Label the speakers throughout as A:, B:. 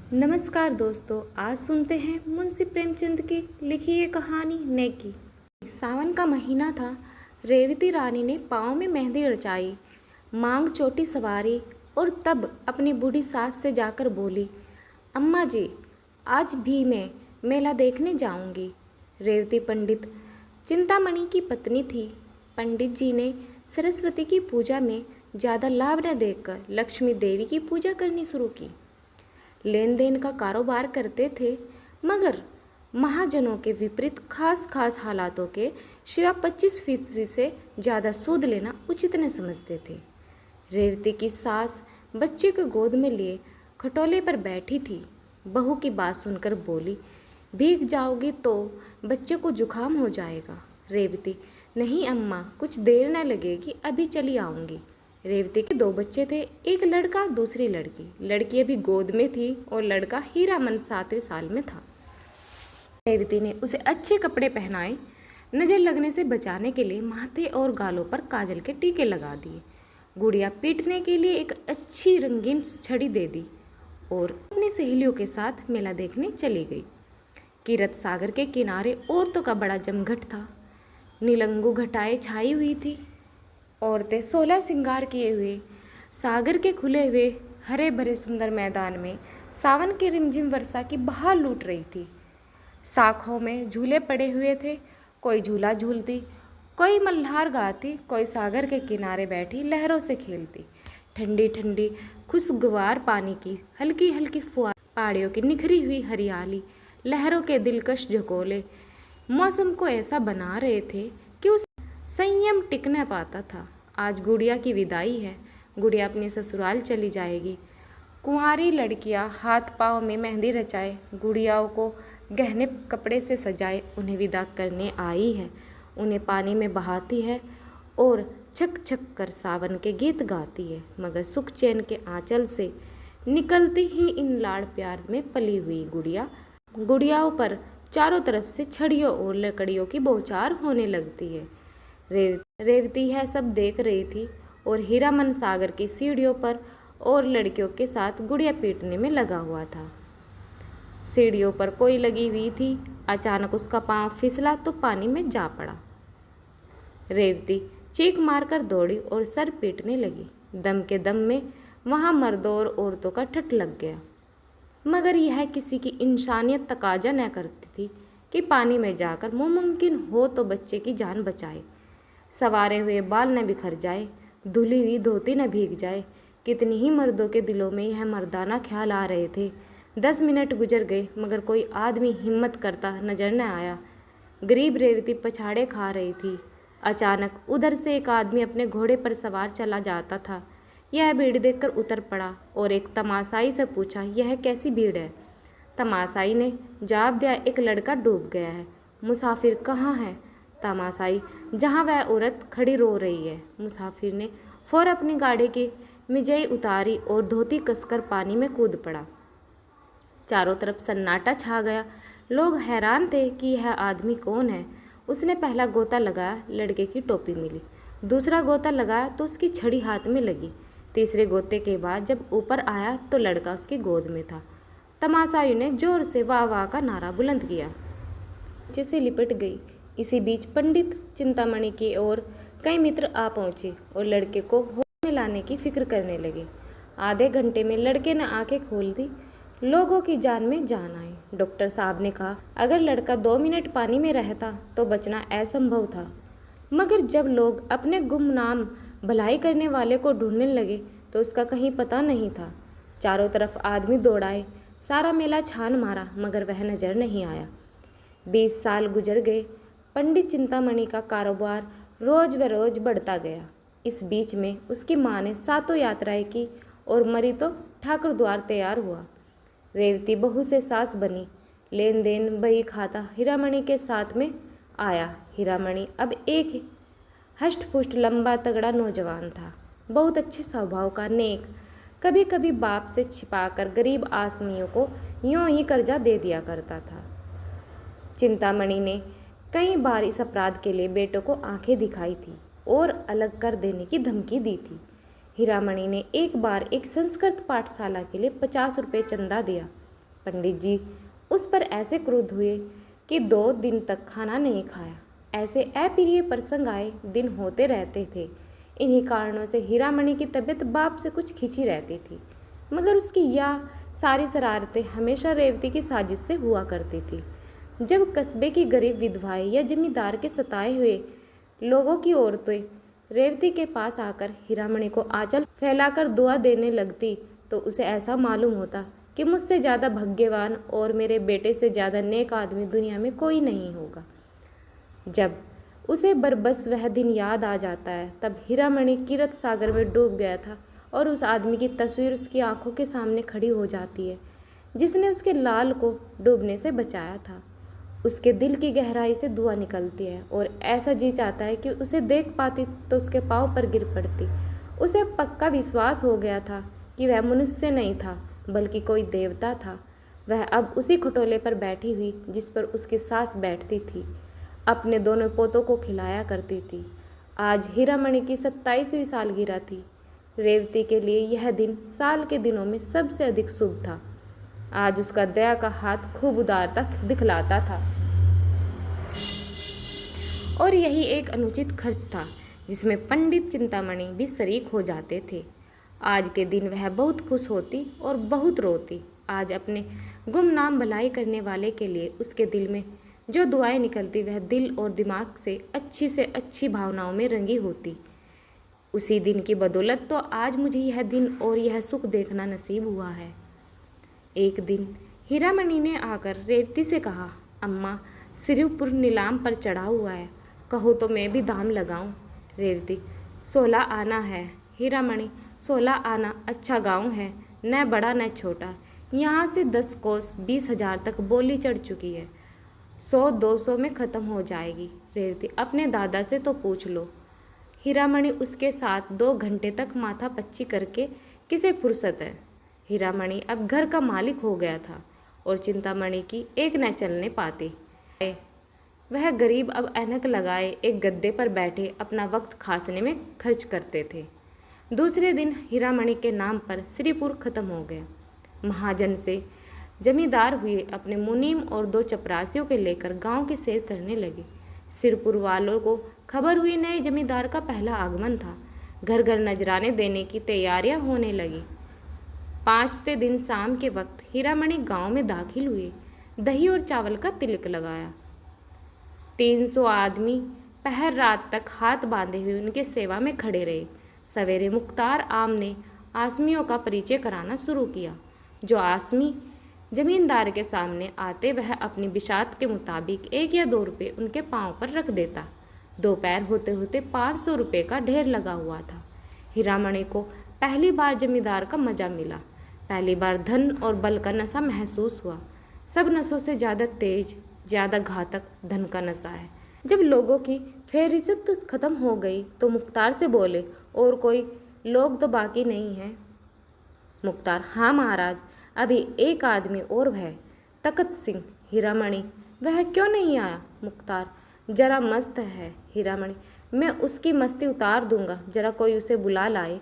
A: नमस्कार दोस्तों, आज सुनते हैं मुंशी प्रेमचंद की लिखी ये कहानी नेकी। सावन का महीना था। रेवती रानी ने पाँव में मेहंदी रचाई, मांग चोटी सवारी और तब अपनी बूढ़ी सास से जाकर बोली, अम्मा जी, आज भी मैं मेला देखने जाऊंगी। रेवती पंडित चिंतामणि की पत्नी थी। पंडित जी ने सरस्वती की पूजा में ज़्यादा लाभ न देखकर लक्ष्मी देवी की पूजा करनी शुरू की। लेन देन का कारोबार करते थे, मगर महाजनों के विपरीत खास हालातों के सिवा 25% से ज़्यादा सूद लेना उचित न समझते थे। रेवती की सास बच्चे को गोद में लिए खटोले पर बैठी थी। बहू की बात सुनकर बोली, भीग जाओगी तो बच्चे को जुकाम हो जाएगा। रेवती, नहीं अम्मा, कुछ देर न लगेगी, अभी चली आऊँगी। रेवती के 2 बच्चे थे, एक लड़का दूसरी लड़की। लड़की अभी गोद में थी और लड़का हीरामन 7वें साल में था। रेवती ने उसे अच्छे कपड़े पहनाए, नज़र लगने से बचाने के लिए माथे और गालों पर काजल के टीके लगा दिए। गुड़िया पीटने के लिए एक अच्छी रंगीन छड़ी दे दी और अपनी सहेलियों के साथ मेला देखने चली गई। किरत सागर के किनारे औरतों का बड़ा जमघट था। नीलंगू घटाएं छाई हुई थी। औरतें 16 श्रृंगार किए हुए सागर के खुले हुए हरे भरे सुंदर मैदान में सावन की रिमझिम वर्षा की बहार लूट रही थी। शाखों में झूले पड़े हुए थे, कोई झूला झूलती, कोई मल्हार गाती, कोई सागर के किनारे बैठी लहरों से खेलती। ठंडी ठंडी खुशगवार पानी की हल्की हल्की फुहार, पहाड़ियों की निखरी हुई हरियाली, लहरों के दिलकश झकोले मौसम को ऐसा बना रहे थे कि उस संयम टिक न पाता था। आज गुड़िया की विदाई है। गुड़िया अपने ससुराल चली जाएगी। कुंवारी लड़कियां हाथ पाँव में मेहंदी रचाए, गुड़ियाओं को गहने कपड़े से सजाए उन्हें विदा करने आई है। उन्हें पानी में बहाती है और छक छक कर सावन के गीत गाती है, मगर सुख चैन के आंचल से निकलती ही इन लाड़ प्यार में पली हुई गुड़ियाओं पर चारों तरफ से छड़ियों और लकड़ियों की बौछार होने लगती है। रेवती यह सब देख रही थी और हीरामन सागर की सीढ़ियों पर और लड़कियों के साथ गुड़िया पीटने में लगा हुआ था। सीढ़ियों पर कोई लगी हुई थी। अचानक उसका पांव फिसला तो पानी में जा पड़ा। रेवती चीख मारकर दौड़ी और सर पीटने लगी। दम के दम में वहां मर्दों और औरतों का ठट लग गया, मगर यह किसी की इंसानियत तकाजा न करती थी कि पानी में जाकर मुमकिन हो तो बच्चे की जान बचाए, सवारे हुए बाल न बिखर जाए, धुली हुई धोती न भीग जाए। कितनी ही मर्दों के दिलों में यह मर्दाना ख्याल आ रहे थे। 10 मिनट गुजर गए, मगर कोई आदमी हिम्मत करता नजर न आया। गरीब रेवती पछाड़े खा रही थी। अचानक उधर से एक आदमी अपने घोड़े पर सवार चला जाता था। यह भीड़ देखकर उतर पड़ा और एक तमाशाई से पूछा, यह कैसी भीड़ है? तमाशाई ने जवाब दिया, एक लड़का डूब गया है। मुसाफिर कहाँ है? तमाशाई, जहाँ वह औरत खड़ी रो रही है। मुसाफिर ने फौरन अपनी गाड़ी की मिजई उतारी और धोती कसकर पानी में कूद पड़ा। चारों तरफ सन्नाटा छा गया। लोग हैरान थे कि यह आदमी कौन है। उसने पहला गोता लगाया, लड़के की टोपी मिली। दूसरा गोता लगाया तो उसकी छड़ी हाथ में लगी। तीसरे गोते के बाद जब ऊपर आया तो लड़का उसकी गोद में था। तमाशाई ने जोर से वाह वाह का नारा बुलंद किया, जैसे लिपट गई। इसी बीच पंडित चिंतामणि की ओर कई मित्र आ पहुंचे और लड़के को होश में लाने की फिक्र करने लगे। आधे घंटे में लड़के ने आंखें खोल दी। लोगों की जान में जान आई। डॉक्टर साहब ने कहा, अगर लड़का 2 मिनट पानी में रहता तो बचना असंभव था। मगर जब लोग अपने गुमनाम भलाई करने वाले को ढूंढने लगे तो उसका कहीं पता नहीं था। चारों तरफ आदमी दौड़ाए, सारा मेला छान मारा, मगर वह नजर नहीं आया। 20 साल गुजर गए। पंडित चिंतामणि का कारोबार रोज व रोज बढ़ता गया। इस बीच में उसकी माँ ने 7 यात्राएं की और मरी तो ठाकुर द्वार तैयार हुआ। रेवती बहू से सास बनी। लेन देन बही खाता हीरामणि के साथ में आया। हीरामणि अब एक हष्टपुष्ट लंबा तगड़ा नौजवान था, बहुत अच्छे स्वभाव का, नेक। कभी कभी बाप से छिपाकर गरीब आदमियों को यूं ही कर्जा दे दिया करता था। चिंतामणि ने कई बार इस अपराध के लिए बेटों को आंखें दिखाई थी और अलग कर देने की धमकी दी थी। हीरामणि ने एक बार एक संस्कृत पाठशाला के लिए 50 रुपये चंदा दिया। पंडित जी उस पर ऐसे क्रुद्ध हुए कि 2 दिन तक खाना नहीं खाया। ऐसे अप्रिय प्रसंग आए दिन होते रहते थे। इन्हीं कारणों से हीरामणि की तबीयत बाप से कुछ खिंची रहती थी, मगर उसकी यह सारी शरारतें हमेशा रेवती की साजिश से हुआ करती थी। जब कस्बे की गरीब विधवाएं या जमींदार के सताए हुए लोगों की औरतें रेवती के पास आकर हीरामणि को आंचल फैलाकर दुआ देने लगती, तो उसे ऐसा मालूम होता कि मुझसे ज़्यादा भाग्यवान और मेरे बेटे से ज़्यादा नेक आदमी दुनिया में कोई नहीं होगा। जब उसे बरबस वह दिन याद आ जाता है, तब हीरामणि किरत सागर में डूब गया था और उस आदमी की तस्वीर उसकी आंखों के सामने खड़ी हो जाती है जिसने उसके लाल को डूबने से बचाया था। उसके दिल की गहराई से दुआ निकलती है और ऐसा जी चाहता है कि उसे देख पाती तो उसके पांव पर गिर पड़ती। उसे पक्का विश्वास हो गया था कि वह मनुष्य नहीं था बल्कि कोई देवता था। वह अब उसी खटोले पर बैठी हुई जिस पर उसकी सास बैठती थी, अपने दोनों पोतों को खिलाया करती थी। आज हीरामणि की 27वीं सालगिरह थी। रेवती के लिए यह दिन साल के दिनों में सबसे अधिक शुभ था। आज उसका दया का हाथ खूब उदारता दिखलाता था और यही एक अनुचित खर्च था जिसमें पंडित चिंतामणि भी शरीक हो जाते थे। आज के दिन वह बहुत खुश होती और बहुत रोती। आज अपने गुमनाम भलाई करने वाले के लिए उसके दिल में जो दुआएं निकलती वह दिल और दिमाग से अच्छी भावनाओं में रंगी होती। उसी दिन की बदौलत तो आज मुझे यह दिन और यह सुख देखना नसीब हुआ है। एक दिन हीरामणि ने आकर रेवती से कहा, अम्मा, सिरुपुर नीलाम पर चढ़ा हुआ है, कहो तो मैं भी दाम लगाऊं। रेवती, 16 आना है। हीरामणि, 16 आना अच्छा गांव है, न बड़ा न छोटा। यहाँ से 10 कोस 20,000 तक बोली चढ़ चुकी है। 100-200 में ख़त्म हो जाएगी। रेवती, अपने दादा से तो पूछ लो। हीरामणि, उसके साथ 2 घंटे तक माथा पच्ची करके किसे फुर्सत है। हीरामणि अब घर का मालिक हो गया था और चिंतामणि की एक न चलने पाती। वह गरीब अब ऐनक लगाए एक गद्दे पर बैठे अपना वक्त खांसने में खर्च करते थे। दूसरे दिन हीरामणि के नाम पर श्रीपुर खत्म हो गया। महाजन से जमींदार हुए अपने मुनीम और 2 चपरासियों के लेकर गांव की सैर करने लगे। सिरपुर वालों को खबर हुई नए जमींदार का पहला आगमन था। घर घर नजराने देने की तैयारियां होने लगी। 5वें दिन शाम के वक्त हीरामणि गांव में दाखिल हुए। दही और चावल का तिलक लगाया। 300 आदमी पहर रात तक हाथ बांधे हुए उनके सेवा में खड़े रहे। सवेरे मुख्तार आम ने आसमियों का परिचय कराना शुरू किया। जो आसमी जमींदार के सामने आते वह अपनी बिशात के मुताबिक 1 या 2 रुपये उनके पांव पर रख देता। दोपहर होते होते 500 रुपये का ढेर लगा हुआ था। हीरामणि को पहली बार जमींदार का मजा मिला। पहली बार धन और बल का नशा महसूस हुआ। सब नशों से ज़्यादा तेज, ज़्यादा घातक धन का नशा है। जब लोगों की फेहरिस्त खत्म हो गई तो मुख्तार से बोले, और कोई लोग तो बाकी नहीं है। मुख्तार, हाँ महाराज, अभी एक आदमी और है, तकत सिंह। हीरामणि, वह क्यों नहीं आया? मुख्तार, जरा मस्त है। हीरामणि, मैं उसकी मस्ती उतार दूंगा, जरा कोई उसे बुला लाए।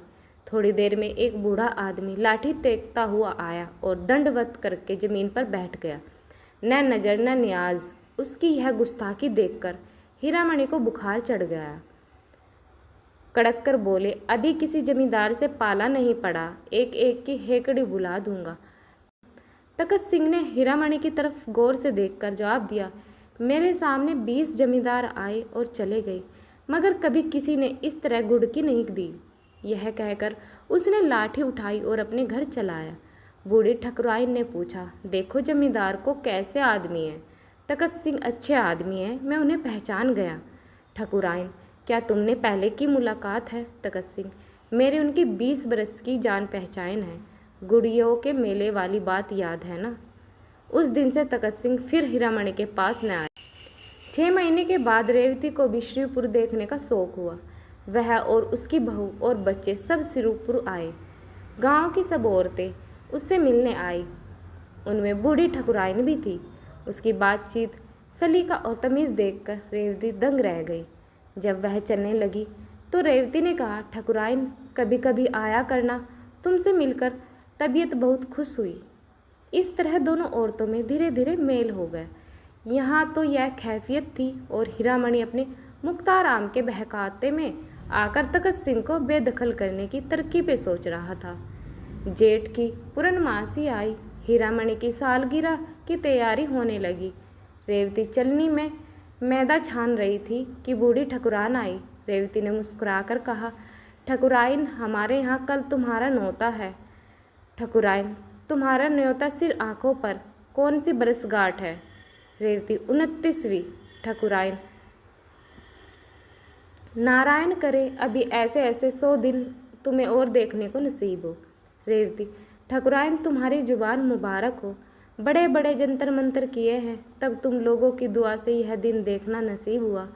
A: थोड़ी देर में एक बूढ़ा आदमी लाठी टेकता हुआ आया और दंडवत करके जमीन पर बैठ गया। न नजर न न्याज। उसकी यह गुस्ताखी देखकर हीरामणि को बुखार चढ़ गया। कड़क कर बोले, अभी किसी जमींदार से पाला नहीं पड़ा, एक एक की हेकड़ी बुला दूंगा। तकत सिंह ने हीरामणि की तरफ गौर से देखकर जवाब दिया, मेरे सामने 20 जमींदार आए और चले गए, मगर कभी किसी ने इस तरह गुड़की नहीं दी। यह कहकर उसने लाठी उठाई और अपने घर चला आया। बूढ़ी ठकुराइन ने पूछा, देखो जमींदार को कैसे आदमी है? तकत सिंह, अच्छे आदमी हैं, मैं उन्हें पहचान गया। ठकुराइन, क्या तुमने पहले की मुलाकात है? तकत सिंह, मेरी उनकी 20 बरस की जान पहचान है। गुड़ियों के मेले वाली बात याद है ना? उस दिन से तकत सिंह फिर हीरामणि के पास न आया। 6 महीने के बाद रेवती को भी श्रीपुर देखने का शौक हुआ। वह और उसकी बहू और बच्चे सब श्रीपुर आए। गांव की सब औरतें उससे मिलने आई। उनमें बूढ़ी ठकुराइन भी थी। उसकी बातचीत, सलीका और तमीज़ देखकर रेवती दंग रह गई। जब वह चलने लगी तो रेवती ने कहा, ठकुराइन, कभी कभी आया करना, तुमसे मिलकर तबीयत बहुत खुश हुई। इस तरह दोनों औरतों में धीरे धीरे मेल हो गया। यहाँ तो यह कैफियत थी और हीरामणि अपने मुख्ताराम के बहकाते में आकर तखत सिंह को बेदखल करने की तरकीबें सोच रहा था। जेठ की पूर्णमासी आई। हीरामणि की सालगिरह की तैयारी होने लगी। रेवती चलनी में मैदा छान रही थी कि बूढ़ी ठकुरान आई। रेवती ने मुस्कुराकर कहा, ठकुराइन, हमारे यहाँ कल तुम्हारा न्योता है। ठकुराइन, तुम्हारा न्योता सिर आंखों पर, कौन सी बरसगांठ है? रेवती, 29वीं। ठकुराइन, नारायण करे अभी ऐसे ऐसे 100 दिन तुम्हें और देखने को नसीब हो। रेवती, ठकुराइन, तुम्हारी जुबान मुबारक हो। बड़े बड़े जंतर मंतर किए हैं, तब तुम लोगों की दुआ से यह दिन देखना नसीब हुआ।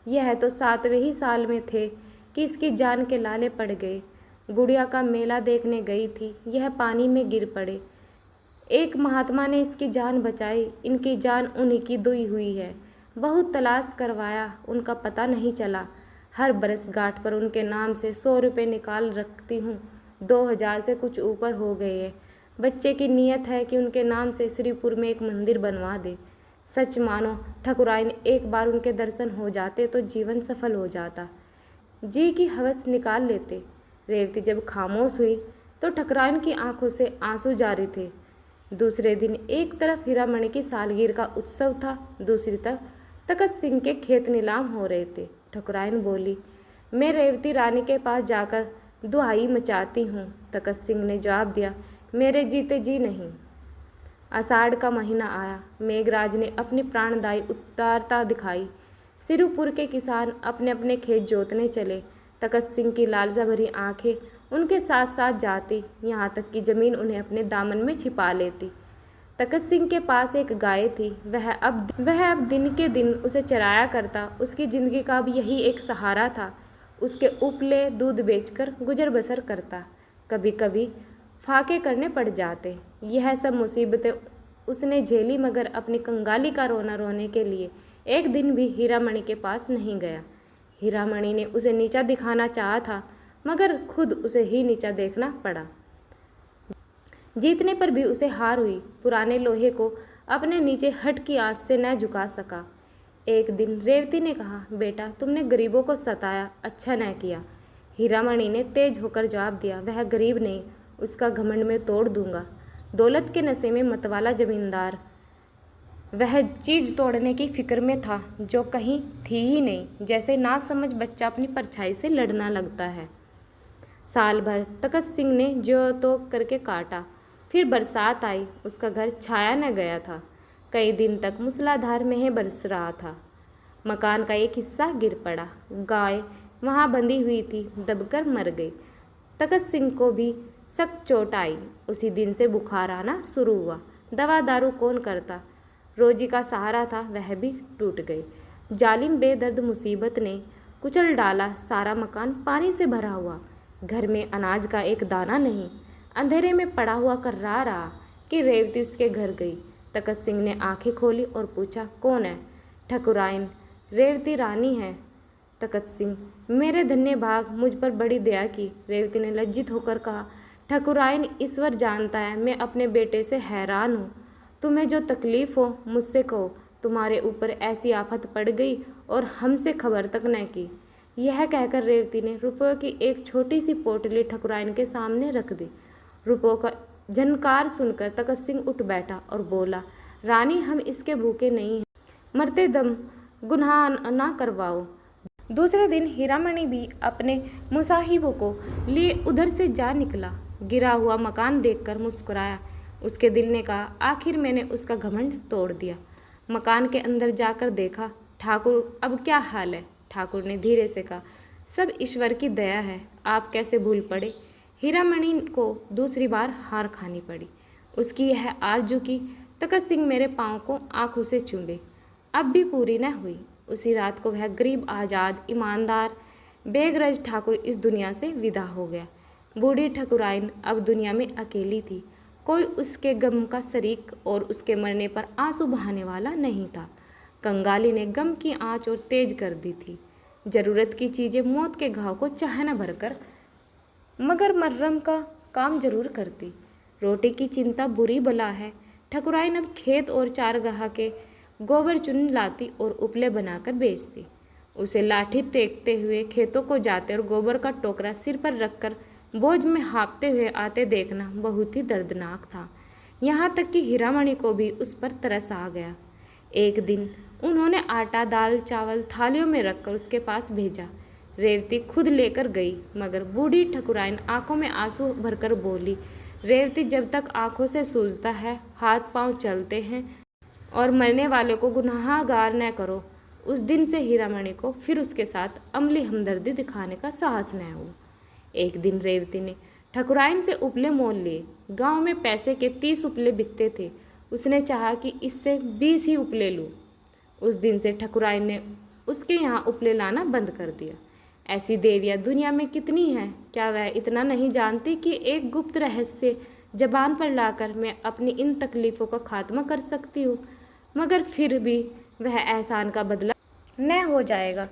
A: यह तो 7वें ही साल में थे कि इसकी जान के लाले पड़ गए। गुड़िया का मेला देखने गई थी, यह पानी में गिर पड़े। एक महात्मा ने इसकी जान बचाई। इनकी जान उन्हीं की दुई हुई है। बहुत तलाश करवाया, उनका पता नहीं चला। हर बरसगांठ पर उनके नाम से 100 रुपये निकाल रखती हूँ। 2000 से कुछ ऊपर हो गए हैं। बच्चे की नीयत है कि उनके नाम से श्रीपुर में एक मंदिर बनवा दे। सच मानो ठकुराइन, एक बार उनके दर्शन हो जाते तो जीवन सफल हो जाता। जी की हवस निकाल लेते। रेवती जब खामोश हुई तो ठकुराइन की आंखों से आंसू जारी थे। दूसरे दिन एक तरफ हीरामणि की सालगिरह का उत्सव था, दूसरी तरफ तखत सिंह के खेत नीलाम हो रहे थे। ठकुराइन बोली, मैं रेवती रानी के पास जाकर दुहाई मचाती हूँ। तखत सिंह ने जवाब दिया, मेरे जीते जी नहीं। आषाढ़ का महीना आया। मेघराज ने अपनी प्राणदायी उदारता दिखाई। सिरुपुर के किसान अपने अपने खेत जोतने चले। तखत सिंह की लालसा भरी आंखें उनके साथ साथ जाती, यहाँ तक कि जमीन उन्हें अपने दामन में छिपा लेती। तखत सिंह के पास एक गाय थी। वह अब दिन के दिन उसे चराया करता। उसकी जिंदगी का अब यही एक सहारा था। उसके उपले दूध बेचकर गुजर बसर करता। कभी कभी फाके करने पड़ जाते। यह सब मुसीबतें उसने झेली, मगर अपनी कंगाली का रोना रोने के लिए एक दिन भी हीरामणि के पास नहीं गया। हीरामणि ने उसे नीचा दिखाना चाहा था, मगर खुद उसे ही नीचा देखना पड़ा। जीतने पर भी उसे हार हुई। पुराने लोहे को अपने नीचे हट की आंच से न झुका सका। एक दिन रेवती ने कहा, बेटा, तुमने गरीबों को सताया, अच्छा न किया। हीरामणि ने तेज होकर जवाब दिया, वह गरीब नहीं, उसका घमंड में तोड़ दूंगा। दौलत के नशे में मतवाला जमींदार वह चीज़ तोड़ने की फिक्र में था जो कहीं थी ही नहीं, जैसे नासमझ बच्चा अपनी परछाई से लड़ना लगता है। साल भर तखत सिंह ने जो तो करके काटा। फिर बरसात आई। उसका घर छाया न गया था। कई दिन तक मूसलाधार मेंह बरस रहा था। मकान का एक हिस्सा गिर पड़ा। गाय वहाँ बंधी हुई थी, दबकर मर गई। तखत सिंह को भी सख्त चोट आई। उसी दिन से बुखार आना शुरू हुआ। दवा दारू कौन करता? रोजी का सहारा था, वह भी टूट गई। जालिम बेदर्द मुसीबत ने कुचल डाला। सारा मकान पानी से भरा हुआ। घर में अनाज का एक दाना नहीं। अंधेरे में पड़ा हुआ कर्रा रहा कि रेवती उसके घर गई। तखत सिंह ने आंखें खोली और पूछा, कौन है? ठकुराइन, रेवती रानी है। तखत सिंह, मेरे धन्य भाग, मुझ पर बड़ी दया की। रेवती ने लज्जित होकर कहा, ठकुराइन, ईश्वर जानता है मैं अपने बेटे से हैरान हूँ। तुम्हें जो तकलीफ़ हो मुझसे कहो। तुम्हारे ऊपर ऐसी आफत पड़ गई और हमसे खबर तक न की। यह कहकर रेवती ने रुपयों की एक छोटी सी पोटली ठकुराइन के सामने रख दी। रुपयों का झनकार सुनकर तखत सिंह उठ बैठा और बोला, रानी, हम इसके भूखे नहीं हैं, मरते दम गुनाह ना करवाओ। दूसरे दिन हीरामणि भी अपने मुसाहिबों को लिए उधर से जा निकला। गिरा हुआ मकान देखकर मुस्कुराया। उसके दिल ने कहा, आखिर मैंने उसका घमंड तोड़ दिया। मकान के अंदर जाकर देखा। ठाकुर, अब क्या हाल है? ठाकुर ने धीरे से कहा, सब ईश्वर की दया है, आप कैसे भूल पड़े। हीरामणि को दूसरी बार हार खानी पड़ी। उसकी यह आरजू की तखत सिंह मेरे पाँव को आंखों से चूमे अब भी पूरी न हुई। उसी रात को वह गरीब, आज़ाद, ईमानदार बेगरज ठाकुर इस दुनिया से विदा हो गया। बूढ़ी ठकुराइन अब दुनिया में अकेली थी। कोई उसके गम का शरीक और उसके मरने पर आंसू बहाने वाला नहीं था। कंगाली ने गम की आंच और तेज कर दी थी। ज़रूरत की चीज़ें मौत के घाव को चाह न भरकर मगर मर्रम का काम जरूर करती। रोटी की चिंता बुरी बला है, ठकुराइन अब खेत और चारगाह के गोबर चुन लाती और उपले बनाकर बेचती। उसे लाठी टेकते हुए खेतों को जाते और गोबर का टोकरा सिर पर रखकर बोझ में हाँफते हुए आते देखना बहुत ही दर्दनाक था। यहाँ तक कि हीरामणि को भी उस पर तरस आ गया। एक दिन उन्होंने आटा, दाल, चावल थालियों में रखकर उसके पास भेजा। रेवती खुद लेकर गई, मगर बूढ़ी ठकुराइन आंखों में आंसू भरकर बोली, रेवती, जब तक आंखों से सूझता है, हाथ पांव चलते हैं और मरने वाले को गुनाहगार न करो। उस दिन से हीरामणि को फिर उसके साथ अमली हमदर्दी दिखाने का साहस न हुआ। एक दिन रेवती ने ठकुराइन से उपले मोल लिए। गांव में पैसे के 30 उपले बिकते थे। उसने चाहा कि इससे 20 ही उपले लूँ। उस दिन से ठकुराइन ने उसके यहाँ उपले लाना बंद कर दिया। ऐसी देवियाँ दुनिया में कितनी हैं, क्या वह इतना नहीं जानती कि एक गुप्त रहस्य जबान पर लाकर मैं अपनी इन तकलीफ़ों का खात्मा कर सकती हूँ, मगर फिर भी वह एहसान का बदला न हो जाएगा।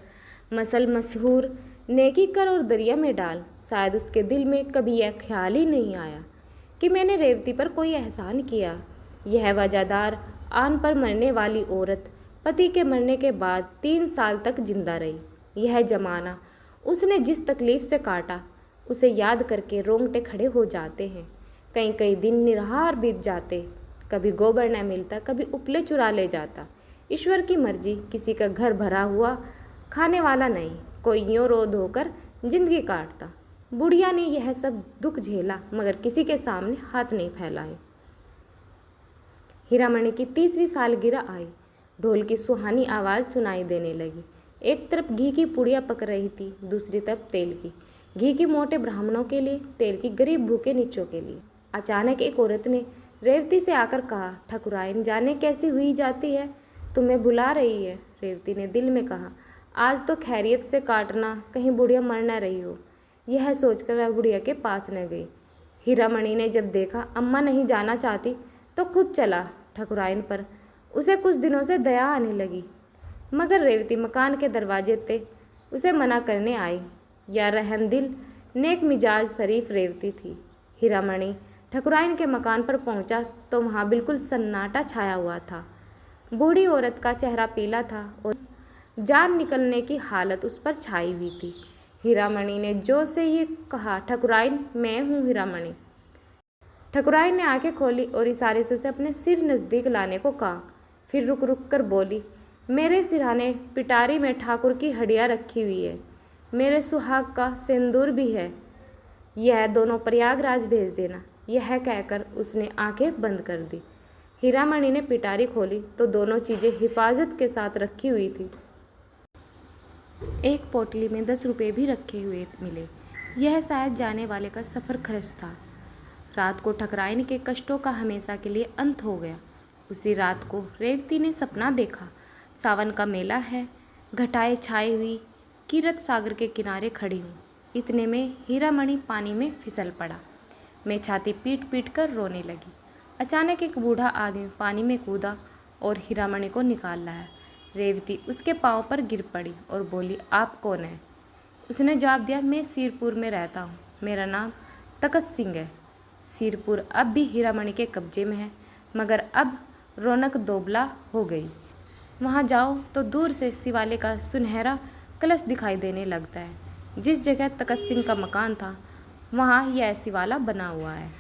A: मसल मशहूर, नेकी कर और दरिया में डाल। शायद उसके दिल में कभी यह ख्याल ही नहीं आया कि मैंने रेवती पर कोई एहसान किया। यह वजहदार आन पर मरने वाली औरत पति के मरने के बाद 3 साल तक जिंदा रही। यह जमाना उसने जिस तकलीफ़ से काटा, उसे याद करके रोंगटे खड़े हो जाते हैं। कई कई दिन निराहार बीत जाते। कभी गोबर न मिलता, कभी उपले चुरा ले जाता। ईश्वर की मर्जी, किसी का घर भरा हुआ खाने वाला नहीं, कोई यूँ रो धोकर जिंदगी काटता। बुढ़िया ने यह सब दुख झेला, मगर किसी के सामने हाथ नहीं फैलाए। हीरामणि की 30वीं सालगिरह आई। ढोल की सुहानी आवाज़ सुनाई देने लगी। एक तरफ घी की पुड़ियाँ पक रही थी, दूसरी तरफ तेल की। घी की मोटे ब्राह्मणों के लिए, तेल की गरीब भूखे नीचों के लिए। अचानक एक औरत ने रेवती से आकर कहा, ठकुराइन जाने कैसी हुई जाती है, तुम्हें बुला रही है। रेवती ने दिल में कहा, आज तो खैरियत से काटना, कहीं बुढ़िया मर न रही हो। यह सोचकर वह बुढ़िया के पास न गई। हीरामणि ने जब देखा अम्मा नहीं जाना चाहती, तो खुद चला ठकुराइन पर। उसे कुछ दिनों से दया आने लगी, मगर रेवती मकान के दरवाजे पे उसे मना करने आई। या रहमदिल, नेक मिजाज शरीफ रेवती थी। हीरामणि ठकुराइन के मकान पर पहुंचा तो वहां बिल्कुल सन्नाटा छाया हुआ था। बूढ़ी औरत का चेहरा पीला था और जान निकलने की हालत उस पर छाई हुई थी। हीरामणि ने जोर से ये कहा, ठकुराइन, मैं हूँ हीरामणि। ठकुराइन ने आंखें खोली और इशारे से उसे अपने सिर नज़दीक लाने को कहा। फिर रुक रुक कर बोली, मेरे सिरहाने पिटारी में ठाकुर की हड्डियाँ रखी हुई है, मेरे सुहाग का सिंदूर भी है, यह दोनों प्रयागराज भेज देना। यह कहकर उसने आंखें बंद कर दी। हीरामणि ने पिटारी खोली तो दोनों चीज़ें हिफाजत के साथ रखी हुई थी। एक पोटली में 10 रुपये भी रखे हुए मिले। यह शायद जाने वाले का सफ़र खर्च था। रात को ठकुराइन के कष्टों का हमेशा के लिए अंत हो गया। उसी रात को रेवती ने सपना देखा। सावन का मेला है, घटाएं छाई हुई, कीरत सागर के किनारे खड़ी हूँ। इतने में हीरामणि पानी में फिसल पड़ा। मैं छाती पीट पीट कर रोने लगी। अचानक एक बूढ़ा आदमी पानी में कूदा और हीरामणि को निकाल लाया। रेवती उसके पाँव पर गिर पड़ी और बोली, आप कौन हैं? उसने जवाब दिया, मैं सिरपुर में रहता हूँ, मेरा नाम तकत सिंह है। सिरपुर अब भी हीरामणि के कब्जे में है, मगर अब रौनक दोबला हो गई। वहाँ जाओ तो दूर से शिवालय का सुनहरा कलश दिखाई देने लगता है। जिस जगह तकत सिंह का मकान था, वहाँ यह शिवाला बना हुआ है।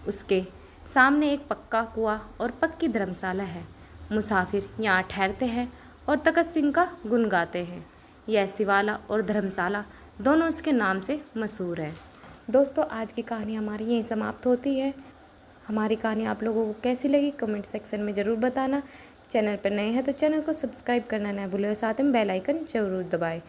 A: उसके सामने एक पक्का कुआं और पक्की धर्मशाला है। मुसाफिर यहाँ ठहरते हैं और तकत सिंह का गुण गाते हैं। यह शिवाला और धर्मशाला दोनों इसके नाम से मशहूर है। दोस्तों, आज की कहानी हमारी यहीं समाप्त होती है। हमारी कहानी आप लोगों को कैसी लगी कमेंट सेक्शन में ज़रूर बताना। चैनल पर नए हैं तो चैनल को सब्सक्राइब करना ना भूलें और साथ में बेल आइकन ज़रूर दबाएं।